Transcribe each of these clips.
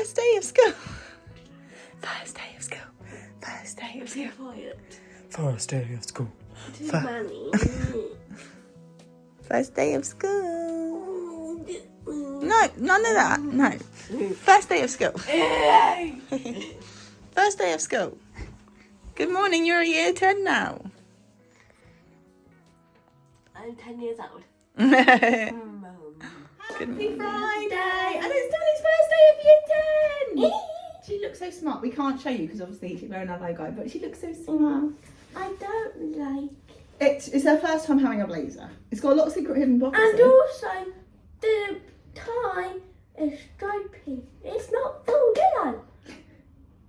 First day of school. First day of school. First day of school. First day of school. First day of school. No, none of that. No. First day of school. First day of school. Good morning, you're a year 10 now. I'm 10 years old. Happy Friday! And it's Donnie's first day of year 10! She looks so smart. We can't show you because obviously she's wearing our logo, but she looks so smart. I don't like It's her first time having a blazer. It's got a lot of secret hidden pockets. And also, the tie is stripy. It's not full, did I?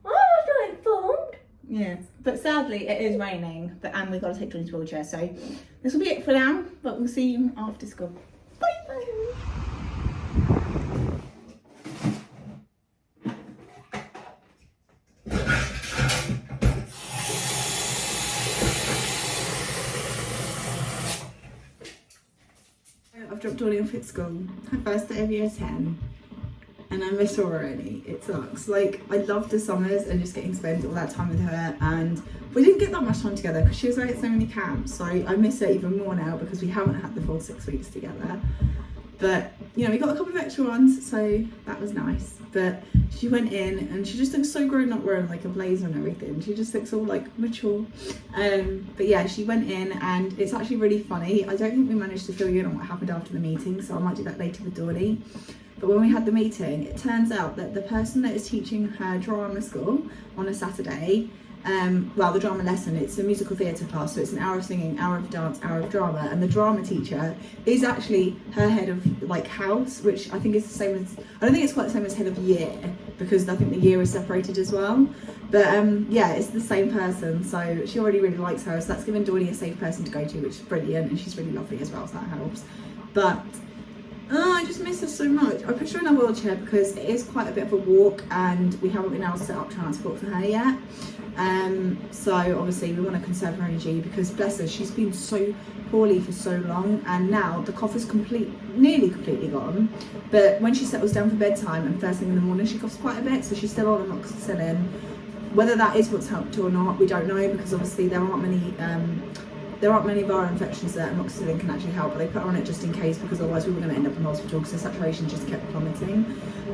I was doing formed. Yes, but sadly it is raining, and we've got to take Johnny's wheelchair, so this will be it for now, but we'll see you after school. Bye! I've dropped Johnny off at school, her first day of year 10. And I miss her already. It sucks. Like, I love the summers and just getting to spend all that time with her, and we didn't get that much time together because she was away at so many camps, so I miss her even more now because we haven't had the full 6 weeks together. But, you know, we got a couple of extra ones, so that was nice. But she went in and she just looks so grown up wearing like a blazer and everything. She just looks all like mature. But yeah, she went in and it's actually really funny. I don't think we managed to fill you in on what happened after the meeting, so I might do that later with Dawn. But when we had the meeting, it turns out that the person that is teaching her drama school on a Saturday, well, the drama lesson, it's a musical theatre class, so it's an hour of singing, hour of dance, hour of drama, and the drama teacher is actually her head of like house, which I think is the same as, I don't think it's quite the same as head of year, because I think the year is separated as well. But yeah, it's the same person, so she already really likes her, so that's given Dawn a safe person to go to, which is brilliant, and she's really lovely as well, so that helps. But I just miss her so much. I put her in a wheelchair because it is quite a bit of a walk and we haven't been able to set up transport for her yet. So obviously we want to conserve her energy because bless her, she's been so poorly for so long, and now the cough is nearly completely gone. But when she settles down for bedtime and first thing in the morning, she coughs quite a bit, so she's still on amoxicillin. Whether that is what's helped her or not, we don't know, because obviously there aren't many viral infections that amoxicillin can actually help, but they put her on it just in case, because otherwise we were going to end up in hospital because the saturation just kept plummeting.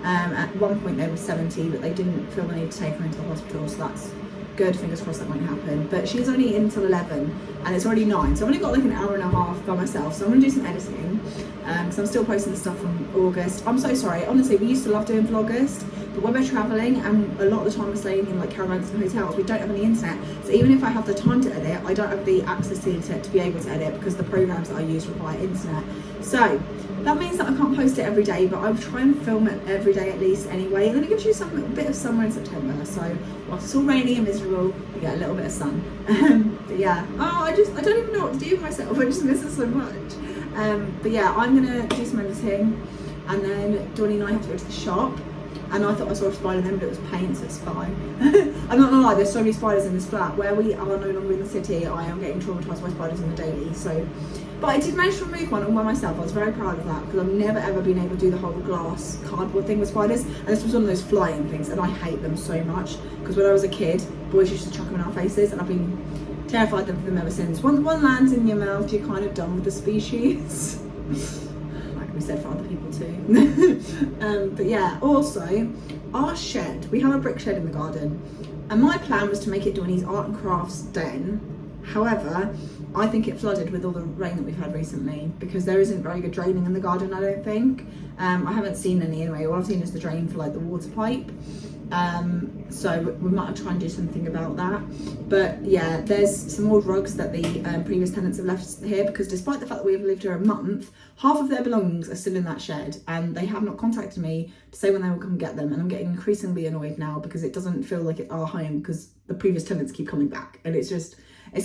At one point they were 70, but they didn't feel the need to take her into the hospital, so that's good. Fingers crossed that won't happen. But she's only in until 11 and it's already 9, so I've only got like an hour and a half by myself, so I'm going to do some editing because I'm still posting the stuff from August. I'm so sorry, honestly, we used to love doing Vlogust, but when we're travelling and a lot of the time we're staying in like caravans and hotels, we don't have any internet, so even if I have the time to edit, I don't have the access to the internet to be able to edit because the programs that I use require internet. So that means that I can't post it every day, but I'll try and film it every day at least anyway, and then it gives you a bit of summer in September, so whilst it's all rainy and miserable, you get a little bit of sun. But yeah, I don't even know what to do with myself, I just miss her so much. But yeah, I'm gonna do some editing, and then Dawn and I have to go to the shop, and I thought I saw a spider then, but it was paint, so it's fine. I'm not gonna lie, there's so many spiders in this flat. Where we are no longer in the city, I am getting traumatised by spiders on the daily, so. But I did manage to remove one all by myself. I was very proud of that because I've never ever been able to do the whole glass cardboard thing with spiders, and this was one of those flying things, and I hate them so much because when I was a kid, boys used to chuck them in our faces, and I've been terrified of them ever since. Once one lands in your mouth, you're kind of done with the species. Like we said for other people too. But yeah, also our shed, we have a brick shed in the garden, and my plan was to make it Dawn's art and crafts den. However, I think it flooded with all the rain that we've had recently because there isn't very good draining in the garden, I don't think. I haven't seen any anyway. All I've seen is the drain for like the water pipe. So we might try and do something about that. But yeah, there's some more rugs that the previous tenants have left here because despite the fact that we've lived here a month, half of their belongings are still in that shed, and they have not contacted me to say when they will come get them, and I'm getting increasingly annoyed now because it doesn't feel like it's our home because the previous tenants keep coming back, and it's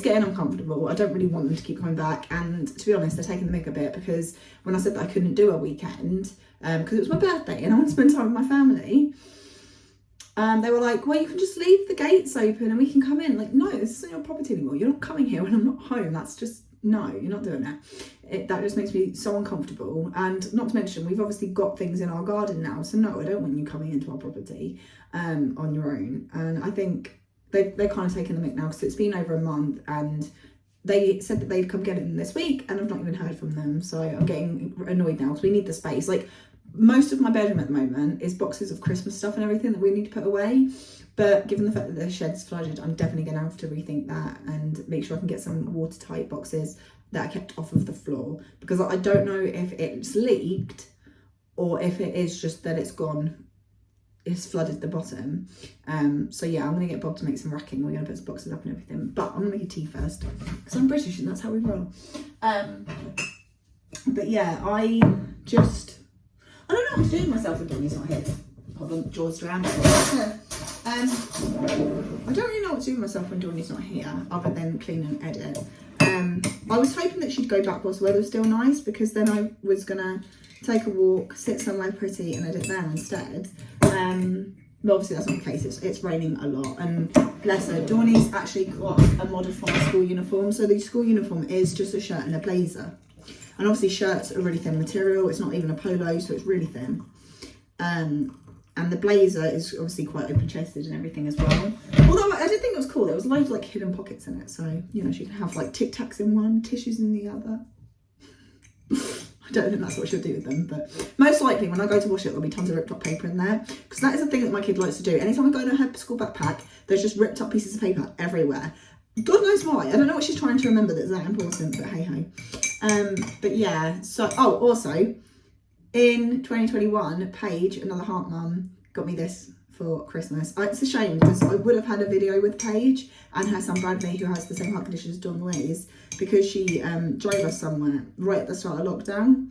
getting uncomfortable. I don't really want them to keep coming back, and to be honest, they're taking the mick a bit because when I said that I couldn't do a weekend because it was my birthday and I want to spend time with my family, they were like, well, you can just leave the gates open and we can come in. Like, no, this isn't your property anymore. You're not coming here when I'm not home. That's just no, you're not doing it. That just makes me so uncomfortable. And not to mention, we've obviously got things in our garden now, so no, I don't want you coming into our property on your own. And I think they're kind of taking the mick now, because it's been over a month, and they said that they'd come get it this week, and I've not even heard from them. So I'm getting annoyed now, because we need the space. Like, most of my bedroom at the moment is boxes of Christmas stuff and everything that we need to put away. But given the fact that the shed's flooded, I'm definitely going to have to rethink that and make sure I can get some watertight boxes that are kept off of the floor, because I don't know if it's leaked or if it is just that it's flooded the bottom. So yeah, I'm going to get Bob to make some racking. We're going to put some boxes up and everything, but I'm going to make a tea first, because I'm British and that's how we roll. But yeah, I don't know what to do with myself when Donnie's not here. Hold on, Jaws around. I don't really know what to do with myself when Donnie's not here, other than clean and edit. I was hoping that she'd go back whilst the weather was still nice, because then I was gonna take a walk, sit somewhere pretty and edit there instead. But obviously that's not the case. It's raining a lot, and bless her, Donnie's actually got a modified school uniform. So the school uniform is just a shirt and a blazer. And obviously shirts are really thin material. It's not even a polo, so it's really thin. And the blazer is obviously quite open-chested and everything as well. Although I did think it was cool. There was loads of like hidden pockets in it. So, you know, she can have like Tic Tacs in one, tissues in the other. I don't think that's what she'll do with them, but most likely when I go to wash it, there'll be tons of ripped up paper in there. Because that is a thing that my kid likes to do. Anytime I go in her school backpack, there's just ripped up pieces of paper everywhere. God knows why. I don't know what she's trying to remember that's that important, but hey ho. But yeah, so, oh, also, in 2021, Paige, another heart mum, got me this for Christmas. It's a shame, because I would have had a video with Paige and her son Bradley, who has the same heart condition as Dawn-louise, because she drove us somewhere right at the start of lockdown.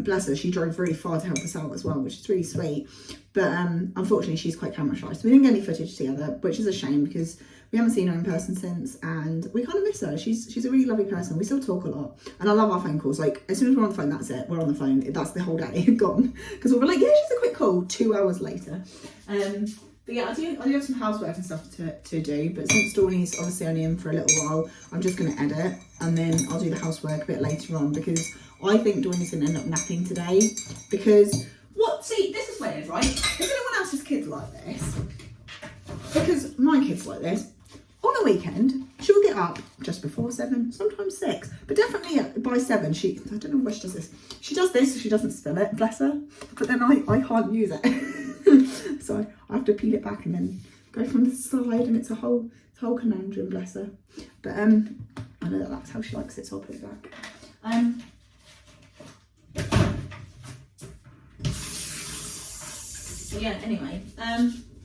Bless her, she drove really far to help us out as well, which is really sweet. But unfortunately, she's quite camera shy, so we didn't get any footage together, which is a shame, because we haven't seen her in person since, and we kind of miss her. She's a really lovely person. We still talk a lot, and I love our phone calls. Like, as soon as we're on the phone, that's it. We're on the phone. That's the whole day gone, because we'll be like, yeah, she's a quick call. 2 hours later. But yeah, I do have some housework and stuff to do. But since Dawney's obviously only in for a little while, I'm just going to edit, and then I'll do the housework a bit later on, because I think Dawney's going to end up napping today. Because see, this is weird, right? If anyone else's kids like this, because my kids like this. On a weekend, she'll get up just before 7, sometimes 6, but definitely by 7, I don't know why she does this. She does this so she doesn't spill it, bless her, but then I can't use it. So I have to peel it back and then go from the side, and it's a whole conundrum, bless her. But I know that's how she likes it, so I'll put it back. So yeah, anyway,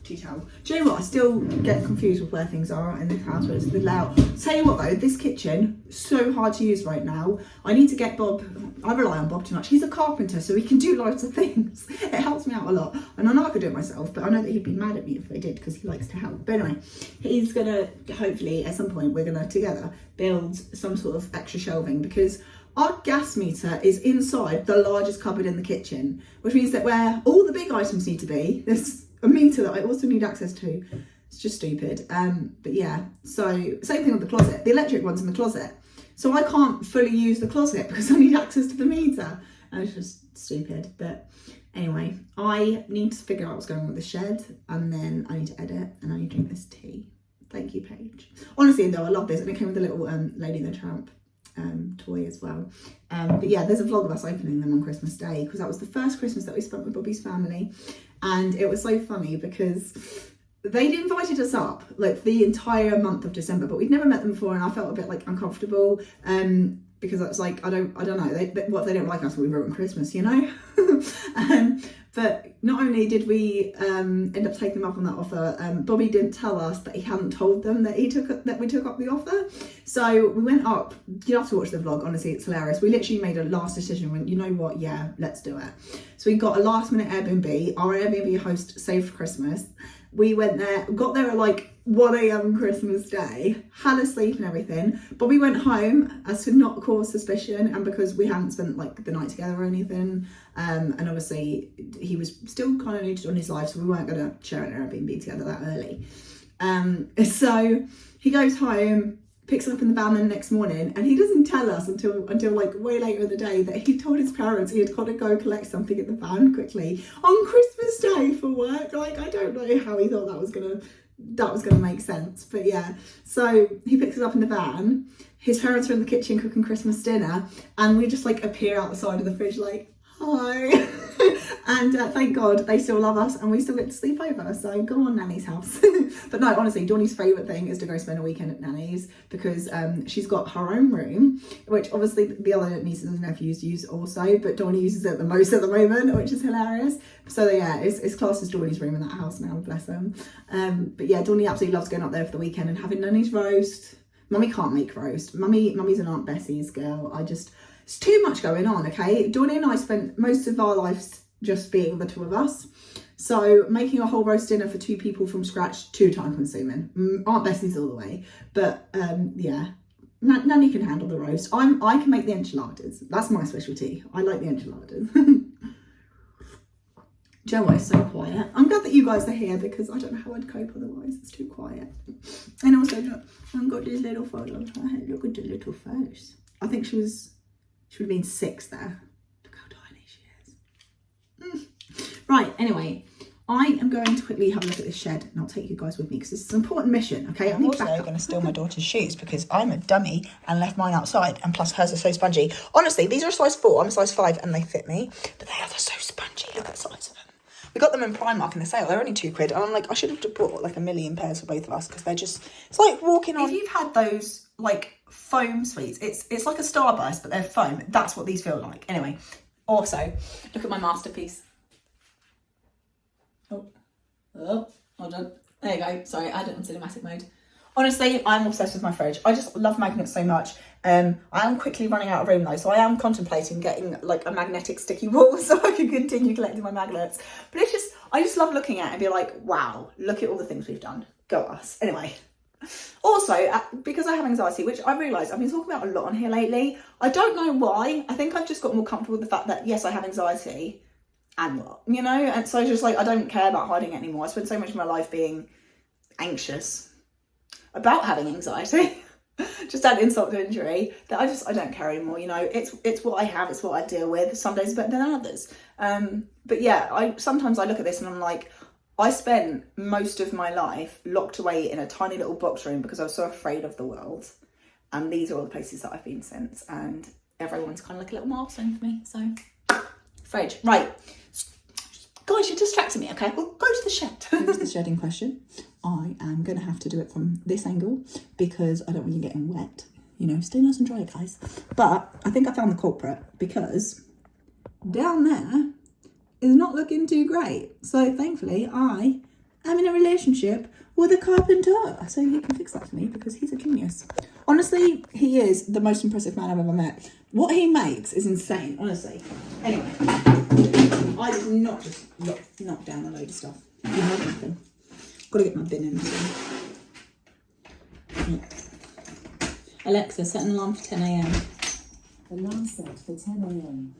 tea towel. Do you know what? I still get confused with where things are in this house, where it's the layout. Tell you what though, this kitchen, so hard to use right now. I need to get Bob, I rely on Bob too much. He's a carpenter, so he can do loads of things. It helps me out a lot. And I know I could do it myself, but I know that he'd be mad at me if I did, because he likes to help. But anyway, he's gonna, hopefully at some point, we're gonna together build some sort of extra shelving, because our gas meter is inside the largest cupboard in the kitchen, which means that where all the big items need to be, there's a meter that I also need access to. It's just stupid. But yeah, so same thing with the closet. The electric one's in the closet. So I can't fully use the closet because I need access to the meter. And it's just stupid. But anyway, I need to figure out what's going on with the shed, and then I need to edit, and I need to drink this tea. Thank you, Paige. Honestly though, I love this, and it came with a little Lady and the Tramp toy as well. But yeah, there's a vlog of us opening them on Christmas Day, because that was the first Christmas that we spent with Bobby's family, and it was so funny because they'd invited us up like the entire month of December, but we'd never met them before, and I felt a bit like uncomfortable because I was like, I don't know, what if they don't like us when we ruin Christmas, you know? But not only did we end up taking them up on that offer, Bobby didn't tell us that he hadn't told them that we took up the offer. So we went up. You have to watch the vlog, honestly, it's hilarious. We literally made a last decision, went, you know what, yeah, let's do it. So we got a last minute Airbnb. Our Airbnb host saved Christmas. We went there, got there at like 1 a.m. Christmas Day, had a sleep and everything, but we went home as to not cause suspicion, and because we hadn't spent like the night together or anything, and obviously he was still kind of new on his life, so we weren't going to share an Airbnb together that early. So he goes home, picks her up in the van the next morning, and he doesn't tell us until like way later in the day that he told his parents he had got to go collect something in the van quickly on Christmas Day for work. Like, I don't know how he thought that was gonna make sense, but yeah. So he picks us up in the van. His parents are in the kitchen cooking Christmas dinner, and we just like appear out the side of the fridge like, hi. And thank God they still love us and we still get to sleep over. So go on Nanny's house. But no, honestly, Dawnnie's favourite thing is to go spend a weekend at Nanny's, because she's got her own room, which obviously the other nieces and nephews use also, but Dawnie uses it the most at the moment, which is hilarious. So yeah, it's classed as Dawnie's room in that house now, bless them. But yeah, Dawnie absolutely loves going up there for the weekend and having Nanny's roast. Mummy can't make roast. Mummy's an Aunt Bessie's girl. It's too much going on, okay? Dawnie and I spent most of our lives just being the two of us. So making a whole roast dinner for 2 people from scratch, too time consuming. Aunt Bessie's all the way. But yeah, Nanny can handle the roast. I can make the enchiladas. That's my specialty. I like the enchiladas. Joe is so quiet. I'm glad that you guys are here, because I don't know how I'd cope otherwise. It's too quiet. And also, look, I've got this little photo of her head. Look at the little face. I think she would have been 6 there. Look how tiny she is. Right, anyway, I am going to quickly have a look at this shed, and I'll take you guys with me because it's an important mission, okay? I'm also going to steal my daughter's shoes because I'm a dummy and left mine outside, and plus hers are so spongy. Honestly, these are a size 4, I'm a size 5 and they fit me, but they are so spongy. Look at the size of them. We got them in Primark in the sale. They're only £2, and I'm like, I should have bought like 1 million pairs for both of us, because they're just, it's like walking on. If you've had those like foam sweets, it's like a Starburst, but they're foam. That's what these feel like. Anyway, also, look at my masterpiece. Oh, hold on. There you go. Sorry, I had it on cinematic mode. Honestly, I'm obsessed with my fridge. I just love magnets so much. I am quickly running out of room though, so I am contemplating getting like a magnetic sticky wall so I can continue collecting my magnets. But I just love looking at it and be like, wow, look at all the things we've done. Go us. Anyway. Also, because I have anxiety, which I realise I've been talking about a lot on here lately. I don't know why. I think I've just got more comfortable with the fact that, yes, I have anxiety. And what? You know? And so it's just like, I don't care about hiding it anymore. I spent so much of my life being anxious about having anxiety. Just add insult to injury, that I don't care anymore. You know, it's what I have, it's what I deal with. Some days better than others. But yeah, sometimes I look at this and I'm like, I spent most of my life locked away in a tiny little box room because I was so afraid of the world. And these are all the places that I've been since, and everyone's kind of like a little milestone for me. So, fridge. Right. Guys, you're distracting me, okay? We'll go to the shed. Here's the shed in question. I am going to have to do it from this angle because I don't want you getting wet. You know, stay nice and dry, guys. But I think I found the culprit, because down there is not looking too great. So thankfully, I am in a relationship with a carpenter. So he can fix that for me because he's a genius. Honestly, he is the most impressive man I've ever met. What he makes is insane, honestly. Anyway, I did not just knock down a load of stuff. You know nothing. Got to get my bin in. Yeah. Alexa, set an alarm for 10 a.m. Alarm set for 10 a.m.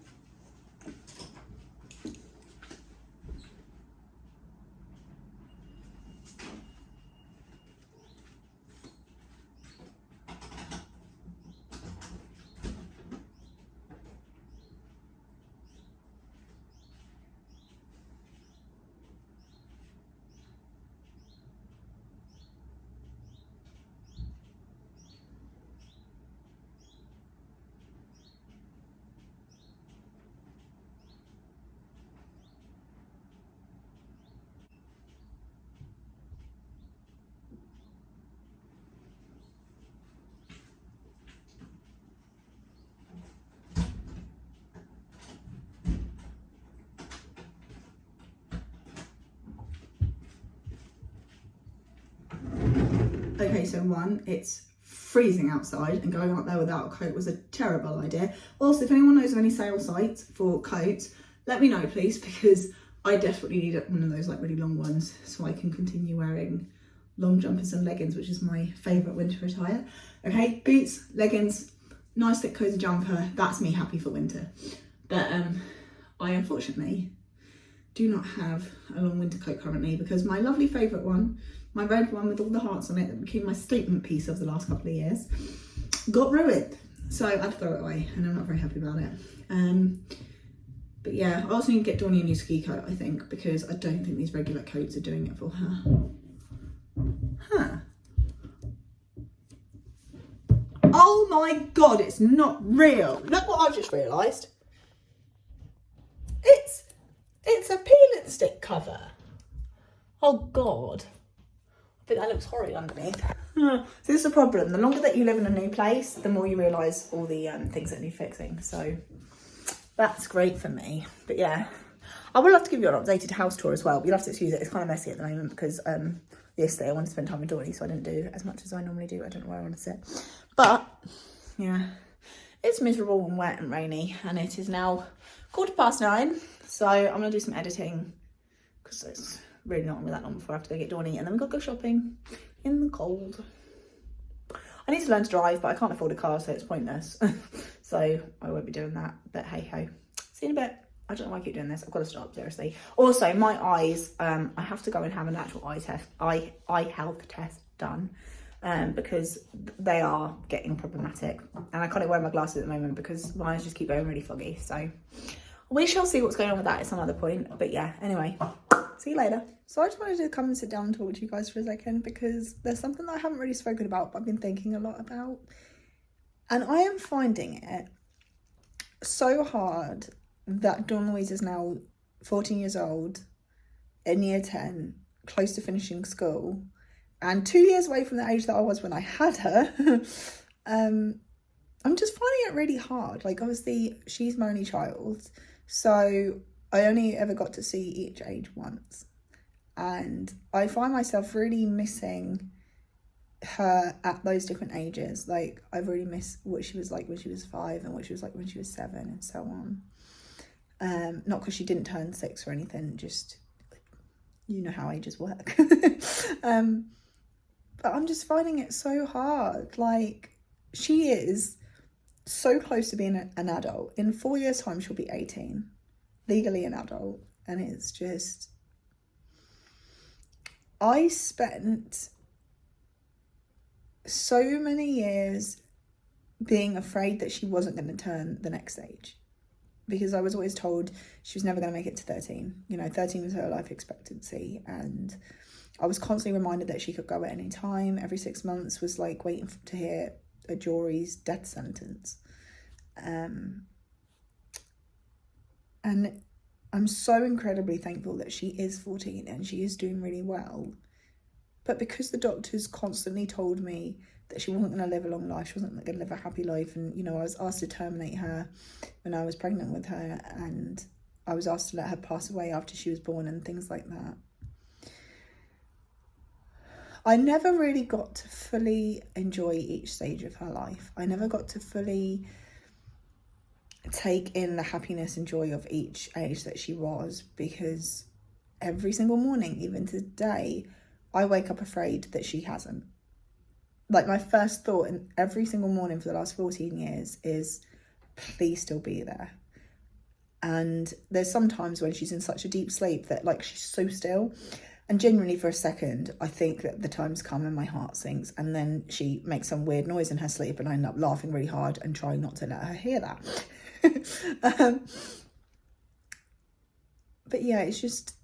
Okay, so 1, it's freezing outside, and going up there without a coat was a terrible idea. Also, if anyone knows of any sale sites for coats, let me know please, because I desperately need one of those like really long ones so I can continue wearing long jumpers and leggings, which is my favourite winter attire. Okay, boots, leggings, nice thick cozy jumper, that's me happy for winter. But I unfortunately do not have a long winter coat currently, because my lovely favourite one My red one with all the hearts on it that became my statement piece of the last couple of years got ruined. So I had to throw it away and I'm not very happy about it. But yeah, I also need to get Dawnie a new ski coat, I think, because I don't think these regular coats are doing it for her. Huh. Oh my God, it's not real. Look what I've just realised. It's a peel and stick cover. Oh God. I think that looks horrid underneath. So this is the problem. The longer that you live in a new place, the more you realise all the things that need fixing. So that's great for me. But yeah, I would love to give you an updated house tour as well. But you'll have to excuse it. It's kind of messy at the moment because yesterday I wanted to spend time with Dawnie, so I didn't do as much as I normally do. I don't know where I want to sit. But yeah, it's miserable and wet and rainy, and it is now 9:15. So I'm going to do some editing because it's really not going to be that long before I have to go get Dawnie, and then we've got to go shopping in the cold. I need to learn to drive, but I can't afford a car, so it's pointless. So I won't be doing that, but hey ho. See you in a bit. I don't know why I keep doing this. I've got to stop, seriously. Also, my eyes, I have to go and have an actual eye health test done because they are getting problematic. And I can't wear my glasses at the moment because my eyes just keep going really foggy. So we shall see what's going on with that at some other point. But yeah, anyway, see you later. So I just wanted to come and sit down and talk to you guys for a second because there's something that I haven't really spoken about, but I've been thinking a lot about. And I am finding it so hard that Dawn-louise is now 14 years old, in year 10, close to finishing school, and 2 years away from the age that I was when I had her. I'm just finding it really hard. Like, obviously, she's my only child, so I only ever got to see each age once. And I find myself really missing her at those different ages. Like, I really miss what she was like when she was 5 and what she was like when she was 7 and so on. Not because she didn't turn 6 or anything, just, you know how ages work. But I'm just finding it so hard. Like, she is so close to being an adult. In 4 years' time, she'll be 18, legally an adult. And it's just, I spent so many years being afraid that she wasn't going to turn the next age, because I was always told she was never going to make it to 13. You know, 13 was her life expectancy, and I was constantly reminded that she could go at any time. Every 6 months was like waiting to hear a jury's death sentence. And I'm so incredibly thankful that she is 14 and she is doing really well. But because the doctors constantly told me that she wasn't going to live a long life, she wasn't going to live a happy life, and, you know, I was asked to terminate her when I was pregnant with her, and I was asked to let her pass away after she was born and things like that. I never really got to fully enjoy each stage of her life. I never got to fully take in the happiness and joy of each age that she was, because every single morning, even today, I wake up afraid that she hasn't. Like, my first thought in every single morning for the last 14 years is, please still be there. And there's some times when she's in such a deep sleep that, like, she's so still. And genuinely, for a second, I think that the time's come and my heart sinks. And then she makes some weird noise in her sleep and I end up laughing really hard and trying not to let her hear that. But yeah, it's just,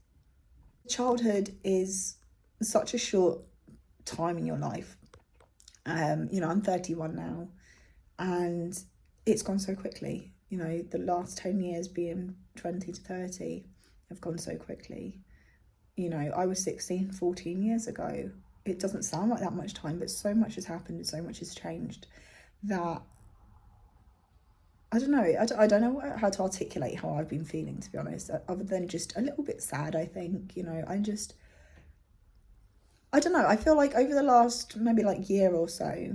childhood is such a short time in your life. You know, I'm 31 now, and it's gone so quickly. You know, the last 10 years being 20 to 30 have gone so quickly. You know, I was 16 14 years ago. It doesn't sound like that much time, but so much has happened and so much has changed that I don't know. I don't know how to articulate how I've been feeling, to be honest, other than just a little bit sad, I think. You know, I don't know, I feel like over the last maybe like year or so,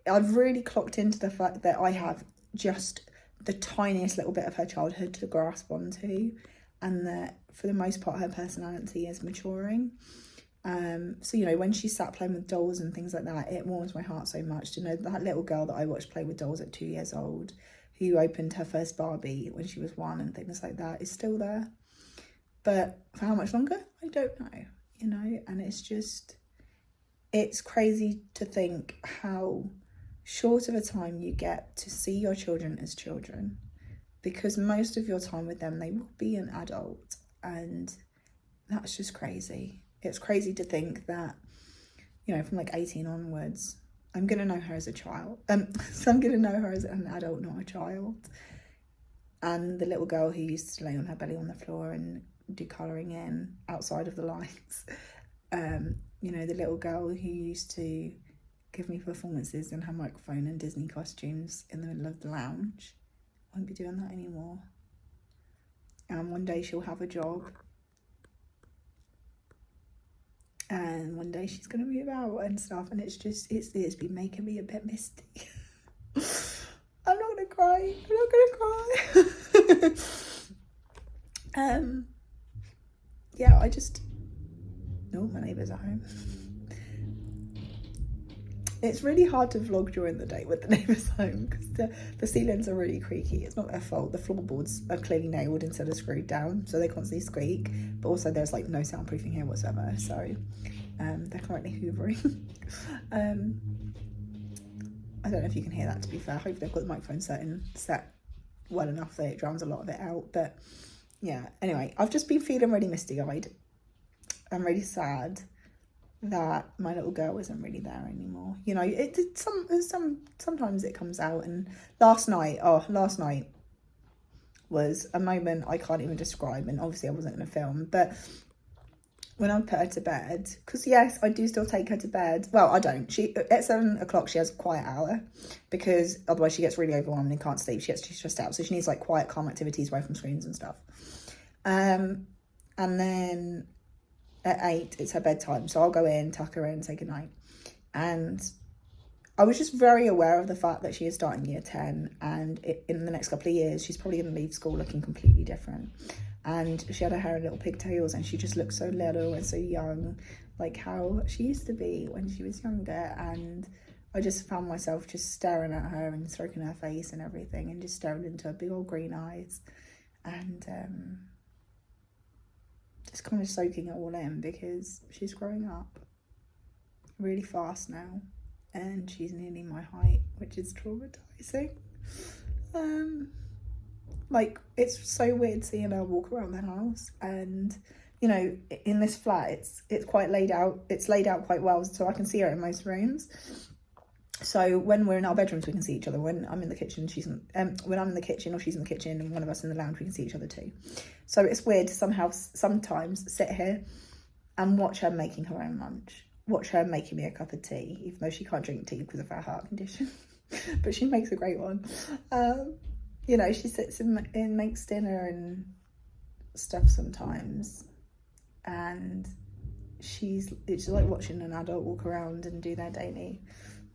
I've really clocked into the fact that I have just the tiniest little bit of her childhood to grasp onto, and that for the most part her personality is maturing. So, you know, when she sat playing with dolls and things like that, it warms my heart so much to know that little girl that I watched play with dolls at 2 years old, who opened her first Barbie when she was 1 and things like that, is still there. But for how much longer? I don't know. you know, and it's crazy to think how short of a time you get to see your children as children, because most of your time with them, they will be an adult, and that's just crazy. It's crazy to think that, you know, from like 18 onwards, I'm going to know her as a child. So I'm going to know her as an adult, not a child. And the little girl who used to lay on her belly on the floor and do colouring in outside of the lights. You know, the little girl who used to give me performances in her microphone and Disney costumes in the middle of the lounge. Won't be doing that anymore. And one day she'll have a job. And one day she's going to move out and stuff. And it's been making me a bit misty. I'm not going to cry. Yeah, no, my neighbours are home. It's really hard to vlog during the day with the neighbours home because the ceilings are really creaky. It's not their fault. The floorboards are clearly nailed instead of screwed down, so they constantly squeak. But also there's like no soundproofing here whatsoever, so they're currently hoovering. I don't know if you can hear that, to be fair. I hope they've got the microphone set well enough that it drowns a lot of it out. But yeah, anyway, I've just been feeling really misty-eyed. I'm really sad that my little girl isn't really there anymore. You know, sometimes it comes out, and last night was a moment I can't even describe, and obviously I wasn't going to film, but when I put her to bed, because yes, I do still take her to bed. Well, I don't. At 7 o'clock she has a quiet hour, because otherwise she gets really overwhelmed and can't sleep. She gets too stressed out, so she needs like quiet, calm activities away from screens and stuff. And then at 8 it's her bedtime, so I'll go in, tuck her in, say goodnight. And I was just very aware of the fact that she is starting year 10, and in the next couple of years she's probably going to leave school looking completely different. And she had her hair in little pigtails, and she just looked so little and so young, like how she used to be when she was younger. And I just found myself just staring at her and stroking her face and everything, and just staring into her big old green eyes, and just kind of soaking it all in, because she's growing up really fast now, and she's nearly my height, which is traumatizing. Like, it's so weird seeing her walk around the house, and you know, in this flat it's quite laid out. It's laid out quite well, so I can see her in most rooms. So when we're in our bedrooms, we can see each other. When I'm in the kitchen, when I'm in the kitchen or she's in the kitchen and one of us in the lounge, we can see each other too. So it's weird to sometimes sit here and watch her making her own lunch, watch her making me a cup of tea, even though she can't drink tea because of her heart condition, but she makes a great one. You know, she sits and makes dinner and stuff sometimes, and it's like watching an adult walk around and do their daily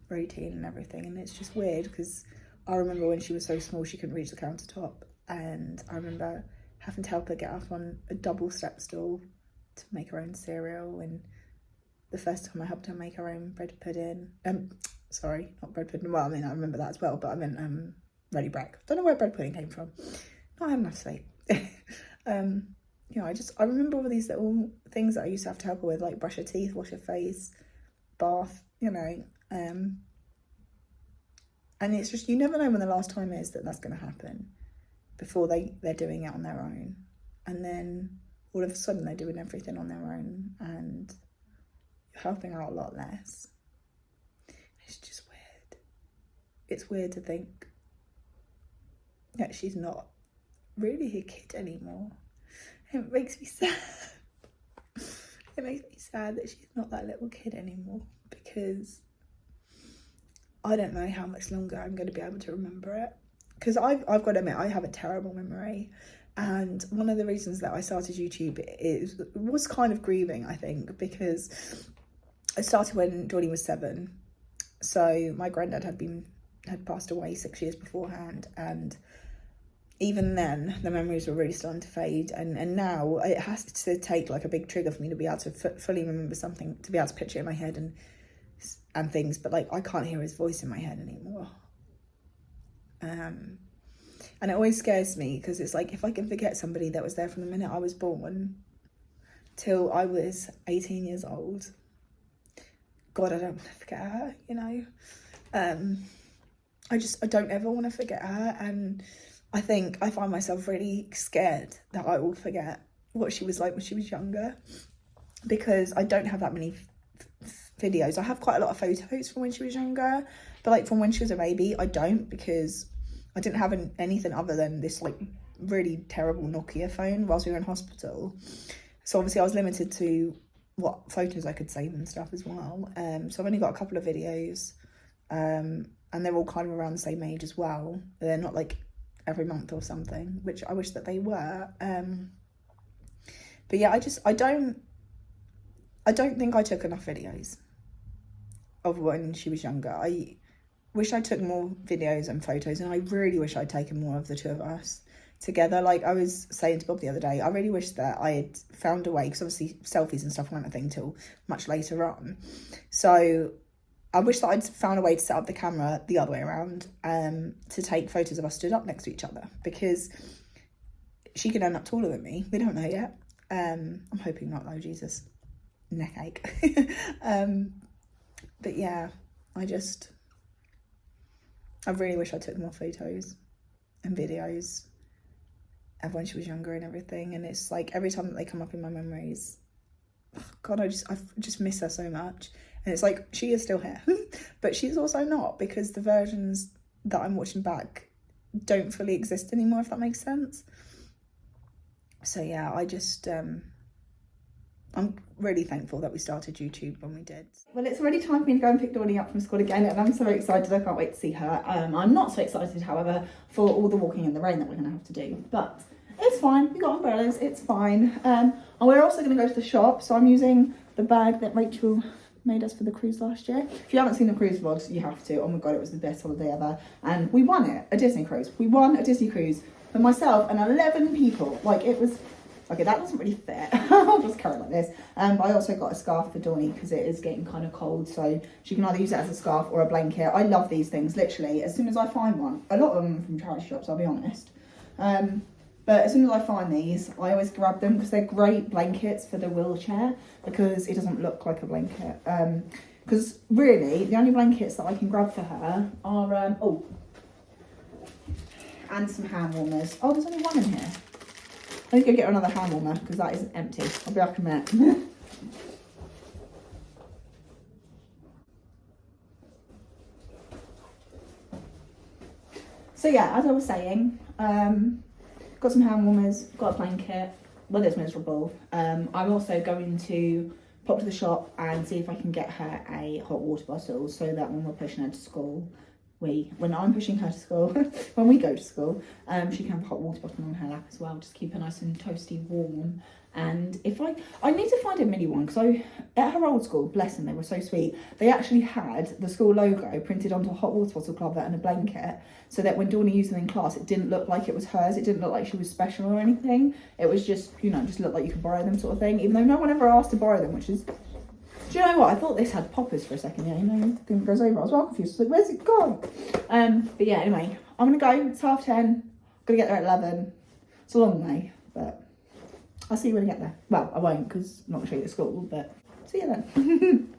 routine and everything. And it's just weird, because I remember when she was so small she couldn't reach the countertop, and I remember having to help her get up on a double step stool to make her own cereal. And the first time I helped her make her own bread pudding, sorry, not bread pudding, well, I mean, I remember that as well, but I meant ready break. Don't know where bread pudding came from. Not having enough sleep. You know, I remember all these little things that I used to have to help her with, like brush her teeth, wash her face, bath, you know. And it's just, you never know when the last time is that's going to happen before they're doing it on their own. And then all of a sudden they're doing everything on their own, and you're helping out a lot less. It's just weird. It's weird to think that she's not really a kid anymore. It makes me sad. It makes me sad that she's not that little kid anymore, because I don't know how much longer I'm going to be able to remember it. Because I've got to admit, I have a terrible memory. And one of the reasons that I started YouTube was kind of grieving, I think, because I started when Dawn was 7. So my granddad had passed away 6 years beforehand, and even then the memories were really starting to fade, and now it has to take like a big trigger for me to be able to fully remember something, to be able to picture it in my head and things. But like, I can't hear his voice in my head anymore, and it always scares me, because it's like, if I can forget somebody that was there from the minute I was born till I was 18 years old. God, I don't want to forget her, you know. I don't ever want to forget her, and I think I find myself really scared that I will forget what she was like when she was younger, because I don't have that many videos. I have quite a lot of photos from when she was younger, but like from when she was a baby, I don't, because I didn't have anything other than this like really terrible Nokia phone whilst we were in hospital. So obviously I was limited to what photos I could save and stuff as well. So I've only got a couple of videos, and they're all kind of around the same age as well. They're not like every month or something, which I wish that they were. But yeah, I don't think I took enough videos of when she was younger. I wish I took more videos and photos, and I really wish I'd taken more of the two of us together. Like I was saying to Bob the other day, I really wish that I had found a way, because obviously selfies and stuff weren't a thing till much later on. So I wish that I'd found a way to set up the camera the other way around, to take photos of us stood up next to each other, because she could end up taller than me. We don't know yet. I'm hoping not though, Jesus. Neck ache. But yeah, I really wish I took more photos and videos of when she was younger and everything. And it's like every time that they come up in my memories, oh God, I just miss her so much. And it's like, she is still here, but she's also not, because the versions that I'm watching back don't fully exist anymore, if that makes sense. So yeah, I'm really thankful that we started YouTube when we did. Well, it's already time for me to go and pick Dawnie up from school again, and I'm so excited. I can't wait to see her. I'm not so excited, however, for all the walking in the rain that we're going to have to do, but it's fine. We got umbrellas, it's fine. And we're also going to go to the shop, so I'm using the bag that Rachel made us for the cruise last year. If you haven't seen the cruise vlogs, you have to. Oh my God, it was the best holiday ever. And we won it, a Disney cruise. We won a Disney cruise for myself and 11 people. Like, it was... Okay, that doesn't really fit. I'll just carry it like this. But I also got a scarf for Dawnie, because it is getting kind of cold, so she can either use it as a scarf or a blanket. I love these things, literally, as soon as I find one. A lot of them from charity shops, I'll be honest. But as soon as I find these, I always grab them, because they're great blankets for the wheelchair, because it doesn't look like a blanket. Because really, the only blankets that I can grab for her are, and some hand warmers. Oh, there's only one in here. I need to go get another hand warmer, because that is empty. I'll be back in a minute. So yeah, as I was saying, got some hand warmers, got a blanket. Well, it's miserable. I'm also going to pop to the shop and see if I can get her a hot water bottle, so that when we're pushing her to school, when I'm pushing her to school, when we go to school, she can have a hot water bottle on her lap as well, just keep her nice and toasty warm. And if I need to find a mini one, because at her old school, bless them, they were so sweet, they actually had the school logo printed onto a hot water bottle cover and a blanket, so that when Dawnie used them in class, it didn't look like it was hers, it didn't look like she was special or anything. It was just, you know, just looked like you could borrow them sort of thing, even though no one ever asked to borrow them, which is... Do you know what? I thought this had poppers for a second. Yeah, you know, it goes over. I was well confused. I was like, where's it gone? But yeah, anyway, I'm going to go. It's 10:30. I'm going to get there at 11. It's a long way, but I'll see you when I get there. Well, I won't, because I'm not going to show you the school, but see you then.